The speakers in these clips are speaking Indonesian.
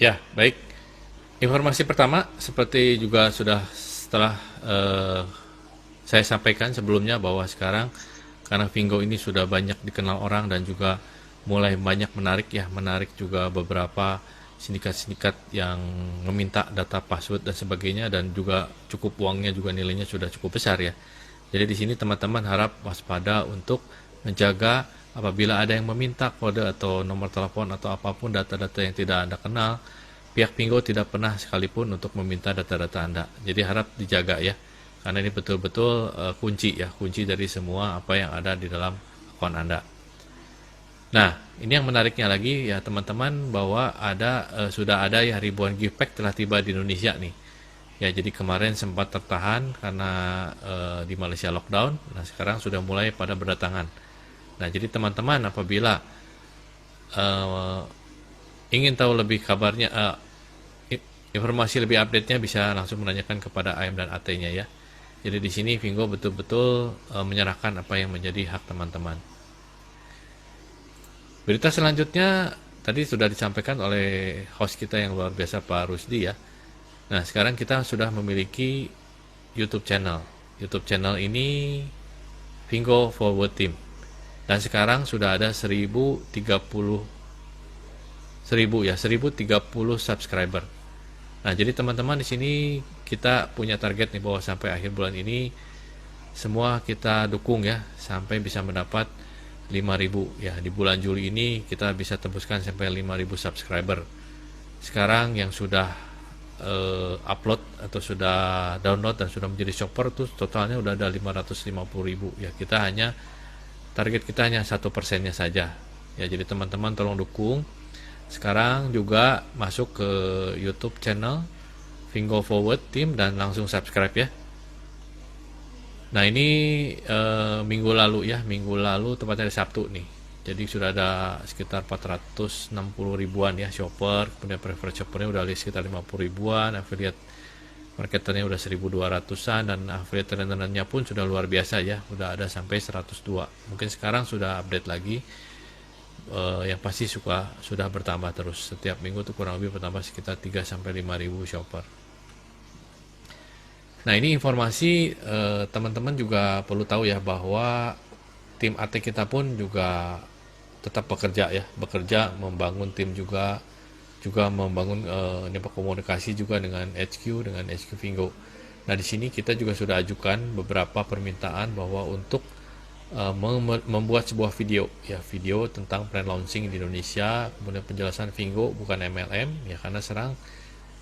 Ya, baik. Informasi pertama, seperti juga sudah setelah saya sampaikan sebelumnya bahwa sekarang karena Vingo ini sudah banyak dikenal orang dan juga mulai banyak menarik juga beberapa sindikat-sindikat yang meminta data password dan sebagainya dan juga cukup uangnya juga nilainya sudah cukup besar ya. Jadi di sini teman-teman harap waspada untuk menjaga apabila ada yang meminta kode atau nomor telepon atau apapun data-data yang tidak Anda kenal, pihak Pingo tidak pernah sekalipun untuk meminta data-data Anda. Jadi harap dijaga ya, karena ini betul-betul kunci dari semua apa yang ada di dalam akun Anda. Nah, ini yang menariknya lagi ya teman-teman bahwa sudah ada ya ribuan gift pack telah tiba di Indonesia nih. Ya, jadi kemarin sempat tertahan karena di Malaysia lockdown. Nah, sekarang sudah mulai pada berdatangan. Nah, jadi teman-teman apabila eh, ingin tahu lebih kabarnya, informasi lebih update-nya bisa langsung menanyakan kepada AM dan AT-nya ya. Jadi di sini Vingo betul-betul menyerahkan apa yang menjadi hak teman-teman. Berita selanjutnya tadi sudah disampaikan oleh host kita yang luar biasa Pak Rusdi ya. Nah, sekarang kita sudah memiliki YouTube channel. YouTube channel ini Vingo Forward Team. Dan sekarang sudah ada 1030 subscriber. Nah, jadi teman-teman di sini kita punya target nih bahwa sampai akhir bulan ini semua kita dukung ya sampai bisa mendapat 5.000 ya. Di bulan Juli ini kita bisa tembuskan sampai 5.000 subscriber. Sekarang yang sudah upload atau sudah download dan sudah menjadi shopper tuh totalnya udah ada 550.000 ya. Target kita hanya 1%-nya saja ya. Jadi teman-teman tolong dukung. Sekarang juga masuk ke YouTube channel Vingo Forward Team dan langsung subscribe ya. Nah, ini minggu lalu tepatnya hari Sabtu nih. Jadi sudah ada sekitar 460 ribuan ya shopper, kemudian preferred shoppernya udah ada sekitar 50 ribuan, affiliate marketernya udah 1200-an, dan affiliate trainer-nya pun sudah luar biasa ya, udah ada sampai 102. Mungkin sekarang sudah update lagi, yang pasti sudah bertambah terus. Setiap minggu tuh kurang lebih bertambah sekitar 3-5 ribu shopper. Nah, ini informasi teman-teman juga perlu tahu ya bahwa tim AT kita pun juga tetap bekerja membangun tim juga membangun komunikasi juga dengan HQ Vingo. Nah, di sini kita juga sudah ajukan beberapa permintaan bahwa untuk membuat sebuah video tentang plan launching di Indonesia, kemudian penjelasan Vingo bukan MLM ya, karena serang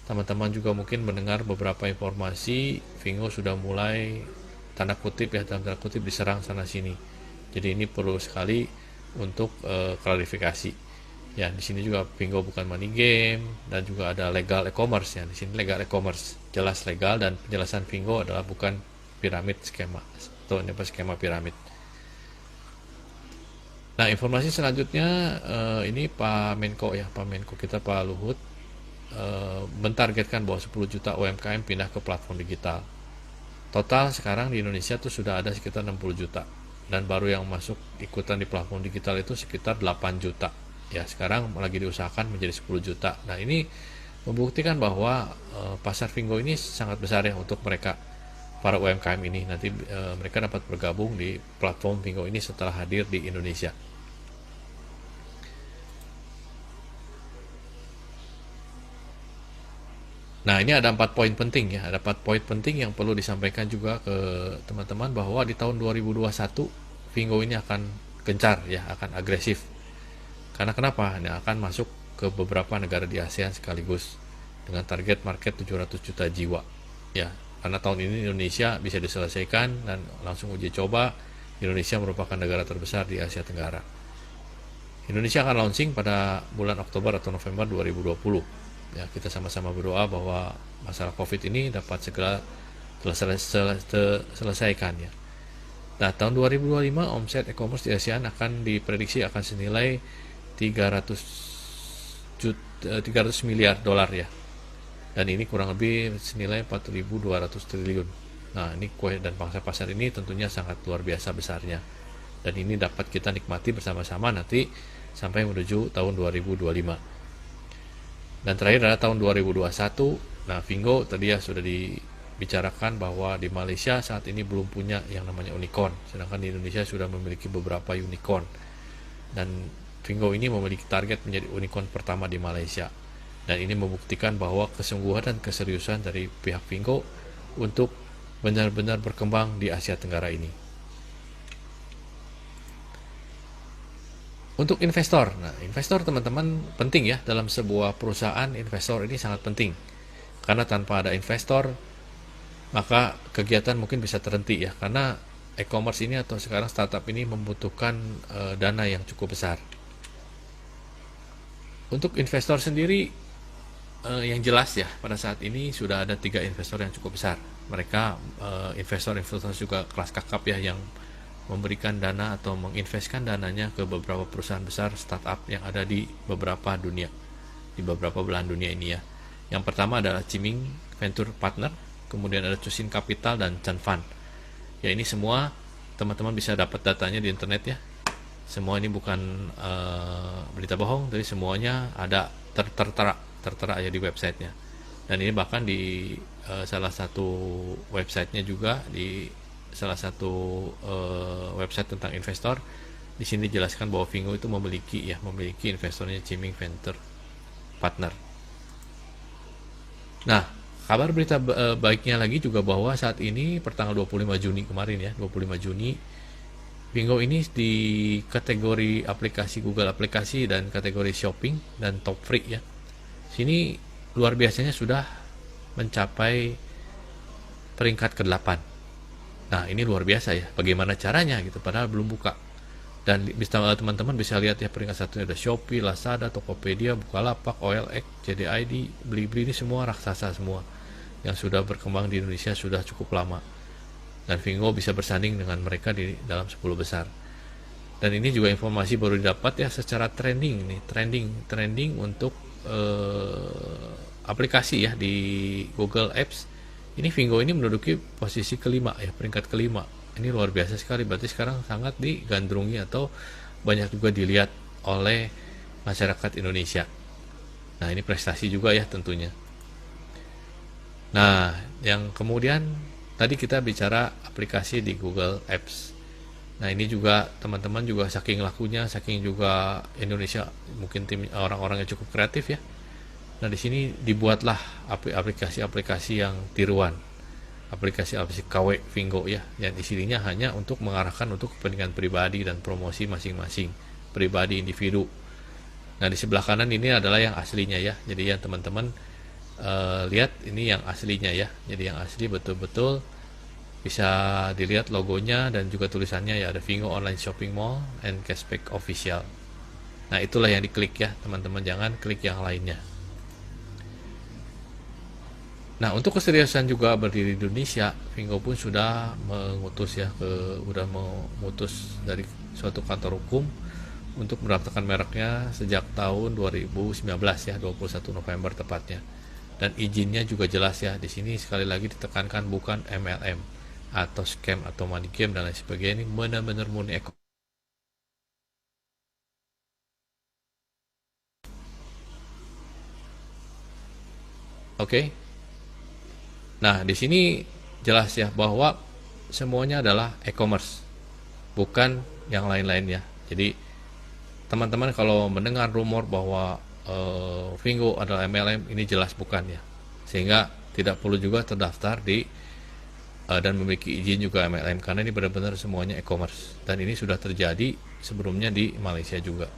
teman-teman juga mungkin mendengar beberapa informasi Vingo sudah mulai tanda kutip diserang sana sini. Jadi ini perlu sekali untuk klarifikasi. Ya, di sini juga Vingo bukan money game dan juga ada legal e-commerce ya. Di sini legal e-commerce jelas legal, dan penjelasan Vingo adalah bukan piramid skema atau skema piramid. Nah, informasi selanjutnya ini Pak Menko kita Pak Luhut mentargetkan bahwa 10 juta UMKM pindah ke platform digital. Total sekarang di Indonesia tuh sudah ada sekitar 60 juta. Dan baru yang masuk ikutan di platform digital itu sekitar 8 juta. Ya, sekarang lagi diusahakan menjadi 10 juta. Nah, ini membuktikan bahwa pasar Vingo ini sangat besar ya untuk mereka, para UMKM ini. Nanti mereka dapat bergabung di platform Vingo ini setelah hadir di Indonesia. Nah, ini ada 4 poin penting ya. Ada 4 poin penting yang perlu disampaikan juga ke teman-teman bahwa di tahun 2021 Vingo ini akan gencar ya, akan agresif. Karena kenapa? Ini akan masuk ke beberapa negara di ASEAN sekaligus dengan target market 700 juta jiwa. Ya, karena tahun ini Indonesia bisa diselesaikan dan langsung uji coba. Indonesia merupakan negara terbesar di Asia Tenggara. Indonesia akan launching pada bulan Oktober atau November 2020. Ya, kita sama-sama berdoa bahwa masalah COVID ini dapat segera selesaikan ya. Nah, tahun 2025 omset e-commerce di ASEAN akan diprediksi akan senilai 300 miliar dolar ya. Dan ini kurang lebih senilai 4.200 triliun. Nah, ini dan pangsa pasar ini tentunya sangat luar biasa besarnya. Dan ini dapat kita nikmati bersama-sama nanti sampai menuju tahun 2025. Dan terakhir adalah tahun 2021. Nah, Vingo tadi ya sudah dibicarakan bahwa di Malaysia saat ini belum punya yang namanya unicorn, sedangkan di Indonesia sudah memiliki beberapa unicorn. Dan Vingo ini memiliki target menjadi unicorn pertama di Malaysia. Dan ini membuktikan bahwa kesungguhan dan keseriusan dari pihak Vingo untuk benar-benar berkembang di Asia Tenggara ini. Untuk investor, nah investor teman-teman penting ya dalam sebuah perusahaan. Investor ini sangat penting karena tanpa ada investor maka kegiatan mungkin bisa terhenti ya, karena e-commerce ini atau sekarang startup ini membutuhkan dana yang cukup besar. Untuk investor sendiri yang jelas ya pada saat ini sudah ada 3 investor yang cukup besar. Mereka investor-investor juga kelas kakap ya, yang memberikan dana atau menginvestkan dananya ke beberapa perusahaan besar startup yang ada di beberapa dunia, di beberapa belahan dunia ini ya. Yang pertama adalah Chiming Venture Partner, kemudian ada Cusin Capital dan Chan Fund. Ya, ini semua teman-teman bisa dapat datanya di internet ya. Semua ini bukan berita bohong, tapi semuanya ada tertera ya di websitenya. Dan ini bahkan di salah satu websitenya juga, di salah satu website tentang investor, di sini dijelaskan bahwa Vingo itu memiliki investornya Chiming Venture Partner. Nah, kabar berita baiknya lagi juga bahwa saat ini pertanggal 25 Juni kemarin ya, 25 Juni, Vingo ini di kategori aplikasi Google aplikasi dan kategori shopping dan top free ya. Sini luar biasanya sudah mencapai peringkat ke-8. Nah, ini luar biasa ya. Bagaimana caranya gitu, padahal belum buka. Dan teman-teman bisa lihat ya, peringkat satunya ada Shopee, Lazada, Tokopedia, Bukalapak, OLX, JDID, Blibli, ini semua raksasa semua yang sudah berkembang di Indonesia sudah cukup lama. Dan Vingo bisa bersanding dengan mereka di dalam 10 besar. Dan ini juga informasi baru didapat ya secara trending nih, trending untuk aplikasi ya di Google Apps. Ini Vingo ini menduduki posisi kelima ya, peringkat kelima. Ini luar biasa sekali, berarti sekarang sangat digandrungi atau banyak juga dilihat oleh masyarakat Indonesia. Nah, ini prestasi juga ya tentunya. Nah, yang kemudian tadi kita bicara aplikasi di Google Apps. Nah, ini juga teman-teman juga saking lakunya, saking juga Indonesia mungkin tim orang-orang yang cukup kreatif ya. Nah, di sini dibuatlah aplikasi-aplikasi yang tiruan, aplikasi KW Vingo ya, yang isinya hanya untuk mengarahkan untuk kepentingan pribadi dan promosi masing-masing pribadi individu. Nah, di sebelah kanan ini adalah yang aslinya ya, jadi yang teman-teman lihat ini yang aslinya ya, jadi yang asli betul-betul bisa dilihat logonya dan juga tulisannya ya, ada Vingo Online Shopping Mall and Cashback Official. Nah, itulah yang diklik ya teman-teman, jangan klik yang lainnya. Nah, untuk keseriusan juga berdiri di Indonesia, Vingo pun sudah mengutus dari suatu kantor hukum untuk mendaftarkan mereknya sejak tahun 2019 ya, 21 November tepatnya. Dan izinnya juga jelas ya, di sini sekali lagi ditekankan bukan MLM atau scam atau money game dan lain sebagainya, ini benar-benar murni Oke. Nah, di sini jelas ya bahwa semuanya adalah e-commerce, bukan yang lain-lain ya. Jadi teman-teman kalau mendengar rumor bahwa Vingo adalah MLM, ini jelas bukan ya. Sehingga tidak perlu juga terdaftar di dan memiliki izin juga MLM, karena ini benar-benar semuanya e-commerce. Dan ini sudah terjadi sebelumnya di Malaysia juga.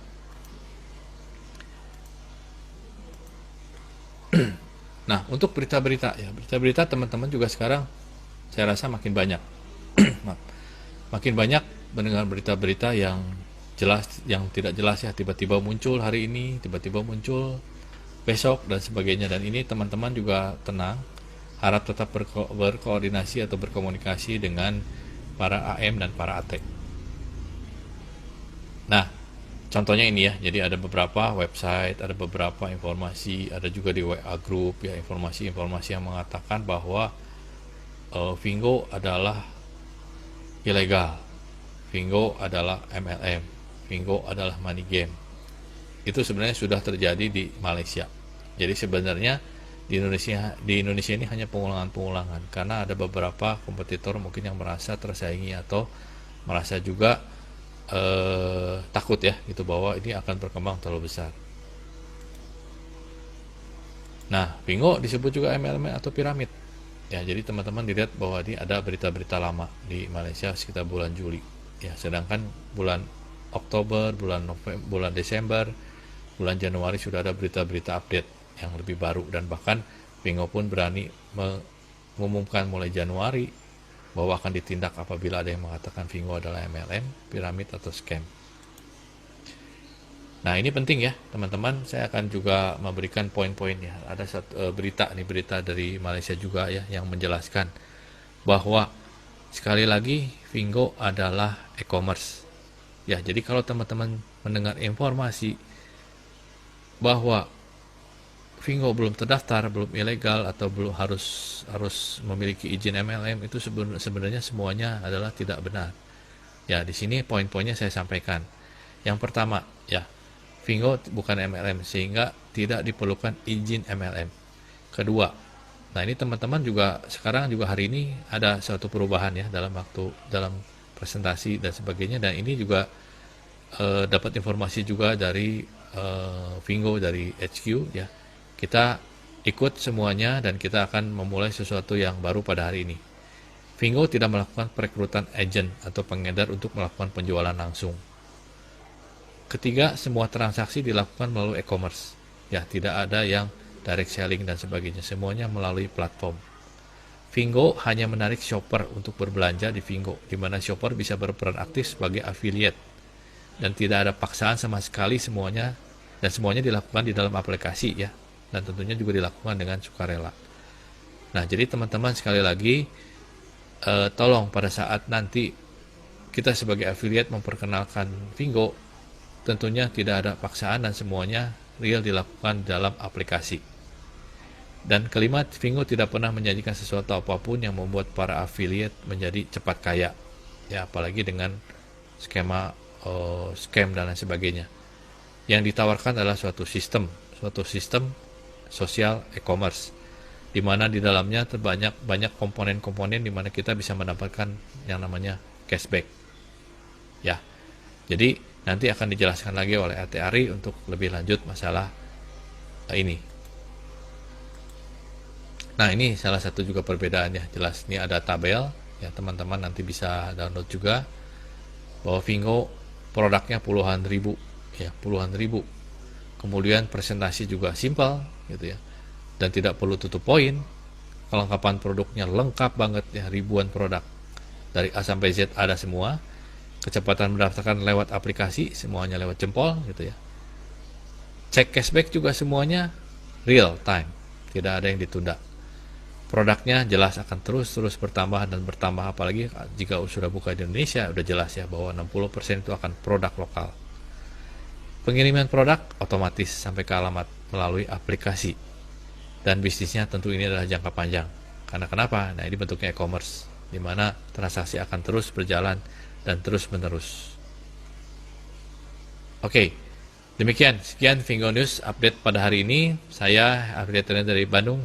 Nah, untuk berita-berita ya, berita-berita teman-teman juga sekarang saya rasa makin banyak. Makin banyak mendengar berita-berita yang jelas, yang tidak jelas ya, tiba-tiba muncul hari ini, tiba-tiba muncul besok dan sebagainya. Dan ini teman-teman juga tenang, harap tetap berkoordinasi atau berkomunikasi dengan para AM dan para AT. Nah, contohnya ini ya, jadi ada beberapa website, ada beberapa informasi, ada juga di WA group ya, informasi-informasi yang mengatakan bahwa Vingo adalah ilegal, Vingo adalah MLM, Vingo adalah money game. Itu sebenarnya sudah terjadi di Malaysia. Jadi sebenarnya di Indonesia ini hanya pengulangan-pengulangan karena ada beberapa kompetitor mungkin yang merasa tersaingi atau merasa juga takut ya gitu bahwa ini akan berkembang terlalu besar. Nah, Bingo disebut juga MLM atau piramid. Ya, jadi teman-teman dilihat bahwa ini ada berita-berita lama di Malaysia sekitar bulan Juli. Ya, sedangkan bulan Oktober, bulan November, bulan Desember, bulan Januari sudah ada berita-berita update yang lebih baru, dan bahkan Bingo pun berani mengumumkan mulai Januari bahwa akan ditindak apabila ada yang mengatakan Bingo adalah MLM, piramid atau scam. Nah, ini penting ya teman-teman, saya akan juga memberikan poin-poinnya. Ada satu berita dari Malaysia juga ya yang menjelaskan bahwa sekali lagi Bingo adalah e-commerce. Ya, jadi kalau teman-teman mendengar informasi bahwa Bingo belum terdaftar, belum ilegal atau belum harus memiliki izin MLM, itu sebenarnya semuanya adalah tidak benar. Ya, di sini poin-poinnya saya sampaikan. Yang pertama, ya, Bingo bukan MLM sehingga tidak diperlukan izin MLM. Kedua, nah ini teman-teman juga sekarang juga hari ini ada suatu perubahan ya dalam presentasi dan sebagainya, dan ini juga dapat informasi juga dari Bingo dari HQ ya. Kita ikut semuanya dan kita akan memulai sesuatu yang baru pada hari ini. Bingo tidak melakukan perekrutan agent atau pengedar untuk melakukan penjualan langsung. Ketiga, semua transaksi dilakukan melalui e-commerce. Ya, tidak ada yang direct selling dan sebagainya. Semuanya melalui platform. Bingo hanya menarik shopper untuk berbelanja di Bingo, di mana shopper bisa berperan aktif sebagai affiliate. Dan tidak ada paksaan sama sekali semuanya, dan semuanya dilakukan di dalam aplikasi ya. Dan tentunya juga dilakukan dengan sukarela. Nah, jadi teman-teman sekali lagi, tolong pada saat nanti kita sebagai affiliate memperkenalkan Bingo, tentunya tidak ada paksaan dan semuanya real dilakukan dalam aplikasi. Dan kelima, Bingo tidak pernah menjanjikan sesuatu apapun yang membuat para affiliate menjadi cepat kaya. Ya, apalagi dengan skema scam dan lain sebagainya. Yang ditawarkan adalah suatu sistem sosial e-commerce, di mana di dalamnya banyak komponen-komponen di mana kita bisa mendapatkan yang namanya cashback. Ya. Jadi nanti akan dijelaskan lagi oleh Ate Ari untuk lebih lanjut masalah ini. Nah, ini salah satu juga perbedaannya. Jelas ini ada tabel ya, teman-teman nanti bisa download juga bahwa Bingo produknya puluhan ribu. Kemudian presentasi juga simpel gitu ya. Dan tidak perlu tutup poin. Kelengkapan produknya lengkap banget ya, ribuan produk. Dari A sampai Z ada semua. Kecepatan mendaftarkan lewat aplikasi, semuanya lewat jempol gitu ya. Cek cashback juga semuanya real time, tidak ada yang ditunda. Produknya jelas akan terus bertambah dan bertambah, apalagi jika sudah buka di Indonesia udah jelas ya bahwa 60% itu akan produk lokal. Pengiriman produk otomatis sampai ke alamat melalui aplikasi. Dan bisnisnya tentu ini adalah jangka panjang. Karena kenapa? Nah, ini bentuknya e-commerce, di mana transaksi akan terus berjalan dan terus-menerus. Oke, demikian. Sekian Bingo News update pada hari ini. Saya update dari Bandung.